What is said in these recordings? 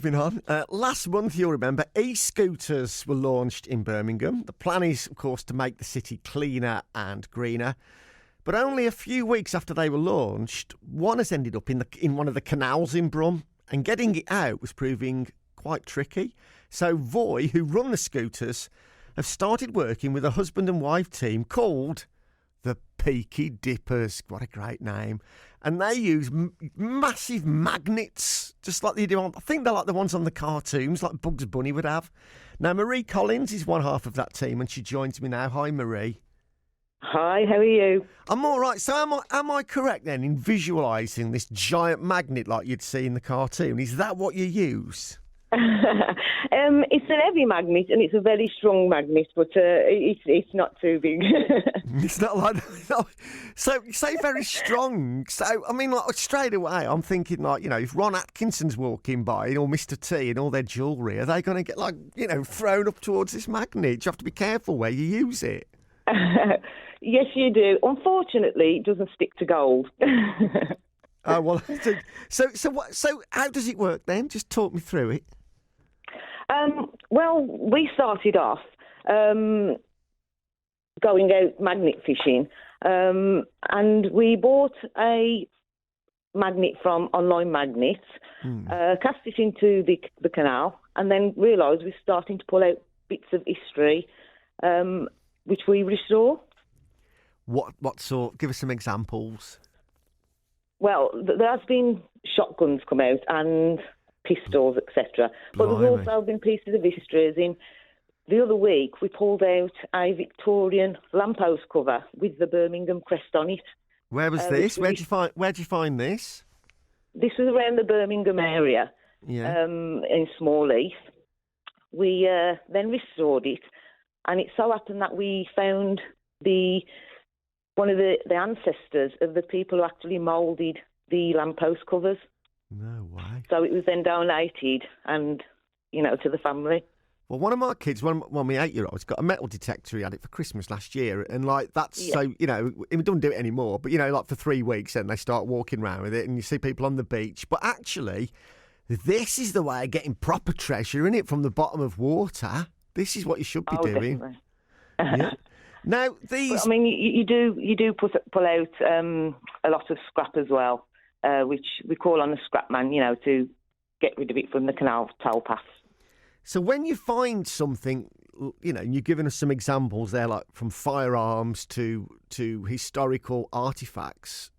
Moving on. Last month, you'll remember, e-scooters were launched in Birmingham. The plan is, of course, to make the city cleaner and greener. But only a few weeks after they were launched, one has ended up in one of the canals in Brum, and getting it out was proving quite tricky. So Voi, who run the scooters, have started working with a husband and wife team called the Peaky Dippers. What a great name. And they use massive magnets, just like they do on, I think they're like the ones on the cartoons, like Bugs Bunny would have. Now, Marie Collins is one half of that team, and she joins me now. Hi, Marie. Hi, how are you? I'm all right. So am I correct then in visualising this giant magnet like you'd see in the cartoon? Is that what you use? It's an heavy magnet and it's a very strong magnet, but it's not too big. It's not like that. So you say very strong. So, I mean, like straight away, I'm thinking like, if Ron Atkinson's walking by or Mr. T and all their jewellery, are they going to get thrown up towards this magnet? You have to be careful where you use it. Yes, you do. Unfortunately, it doesn't stick to gold. Oh, well, so how does it work then? Just talk me through it. Well, we started off going out magnet fishing, and we bought a magnet from Online Magnets, cast it into the canal, and then realised we're starting to pull out bits of history, which we restore. What sort? Give us some examples. Well, there has been shotguns come out and pistols, etc. But there's also been pieces of history. As in, the other week, we pulled out a Victorian lamppost cover with the Birmingham crest on it. Where was this? Where'd you find this? This was around the Birmingham area, in Smallheath. We then restored it, and it so happened that we found one of the ancestors of the people who actually moulded the lamppost covers. No way. So it was then donated and, to the family. Well, one of my kids, my 8-year-old's got a metal detector. He had it for Christmas last year. And, so, he doesn't do it anymore. But, for 3 weeks, then they start walking around with it and you see people on the beach. But actually, this is the way of getting proper treasure, isn't it, from the bottom of water? This is what you should be doing. Definitely. Yeah. Now, these... I mean, you do pull out a lot of scrap as well, which we call on the scrap man, to get rid of it from the canal towpath. So when you find something, and you've given us some examples there, like from firearms to historical artefacts.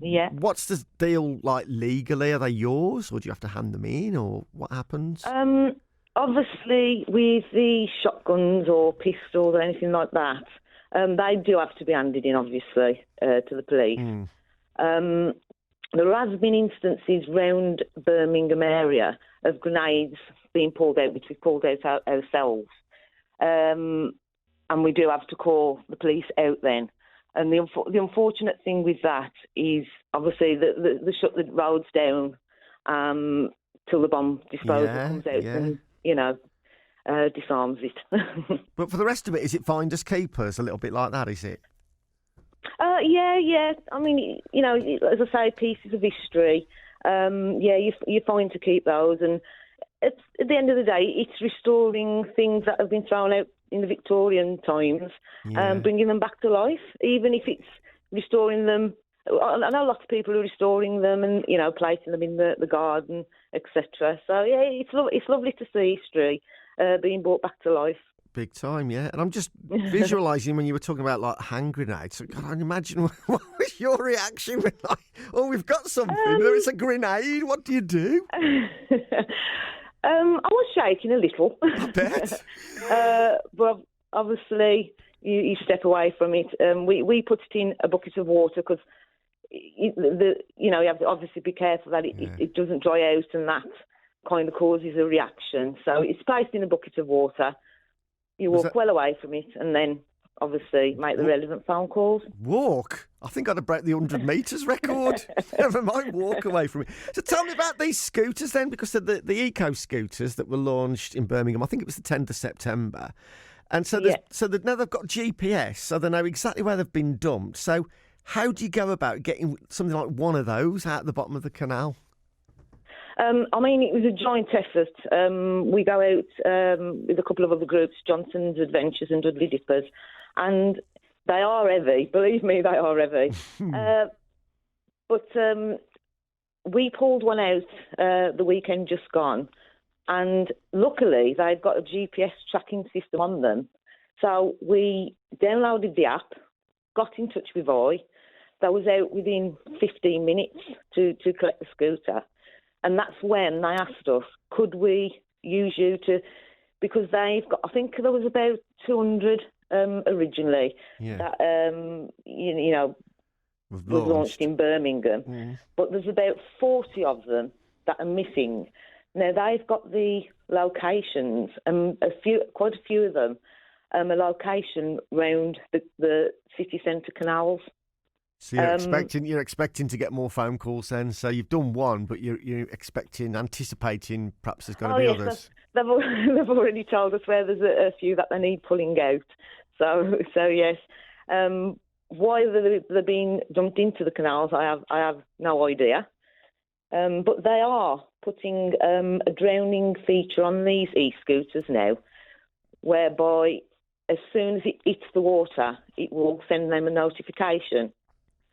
Yeah. What's the deal like legally? Are they yours, or do you have to hand them in, or what happens? Obviously, with the shotguns or pistols or anything like that, they do have to be handed in, obviously, to the police. There has been instances round Birmingham area of grenades being pulled out, which we pulled out ourselves. And we do have to call the police out then. And the unfortunate thing with that is, obviously, they shut the roads down till the bomb disposal comes out and, disarms it. But for the rest of it, is it finders keepers, a little bit like that, is it? Yeah. I mean, as I say, pieces of history. You're fine to keep those. And at the end of the day, it's restoring things that have been thrown out in the Victorian times, bringing them back to life, even if it's restoring them. I know lots of people are restoring them and, placing them in the garden, etc. So, yeah, it's lovely to see history being brought back to life. Big time, yeah. And I'm just visualising when you were talking about, hand grenades. So, God, I can imagine what was your reaction when, we've got something, it's a grenade. What do you do? I was shaking a little. I bet. But obviously, you step away from it. We put it in a bucket of water because, you have to obviously be careful that it doesn't dry out, and that kind of causes a reaction. So it's placed in a bucket of water. You walk well away from it, and then obviously make the relevant phone calls. Walk? I think I'd have broke the 100 metres record. Never mind walk away from it. So tell me about these scooters then, because the eco scooters that were launched in Birmingham, I think it was the 10th of September. And so, now they've got GPS, so they know exactly where they've been dumped. So how do you go about getting something like one of those out the bottom of the canal? I mean, it was a joint effort. We go out with a couple of other groups, Johnson's Adventures and Dudley Dippers, and they are heavy. Believe me, they are heavy. But we pulled one out the weekend just gone, and luckily they've got a GPS tracking system on them. So we downloaded the app, got in touch with Voi. They was out within 15 minutes to collect the scooter. And that's when they asked us, could we use you to, because they've got, I think there was about 200 originally that, you know, was launched in Birmingham. But there's about 40 of them that are missing. Now, they've got the locations, and quite a few of them, a location round the city centre canals. So you're expecting to get more phone calls then. So you've done one, but you're anticipating perhaps there's going to be others. They've already told us where there's a few that they need pulling out. So yes. Why they're being dumped into the canals, I have no idea. But they are putting a drowning feature on these e-scooters now, whereby as soon as it hits the water, it will send them a notification.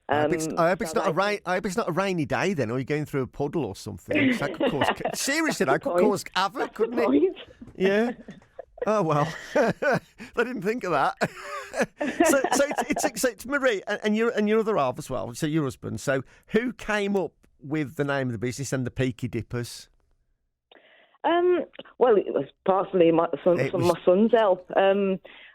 I hope it's not a rainy day then, or you're going through a puddle or something. That could cause, seriously, that could cause havoc, couldn't it? Yeah. Oh well, I didn't think of that. so it's Marie and your other half as well. So your husband. So who came up with the name of the business and the Peaky Dippers? Well, it was partially my son's help.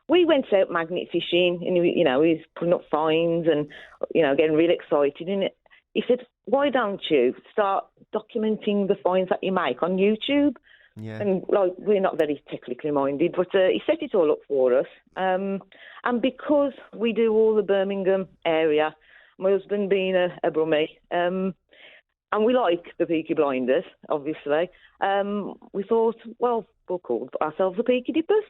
We went out magnet fishing, and he was putting up finds and getting really excited. And he said, "Why don't you start documenting the finds that you make on YouTube?" Yeah. And we're not very technically minded, but he set it all up for us. And because we do all the Birmingham area, my husband being a Brummie, and we like the Peaky Blinders, obviously, we thought, well, we'll call ourselves the Peaky Dippers.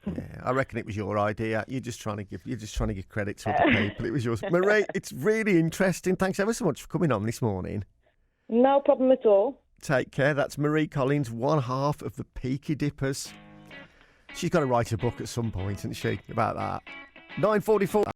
Yeah, I reckon it was your idea. You're just trying to give credit to other people. It was yours, Marie. It's really interesting. Thanks ever so much for coming on this morning. No problem at all. Take care. That's Marie Collins, one half of the Peaky Dippers. She's got to write a book at some point, isn't she, about that? 9:44.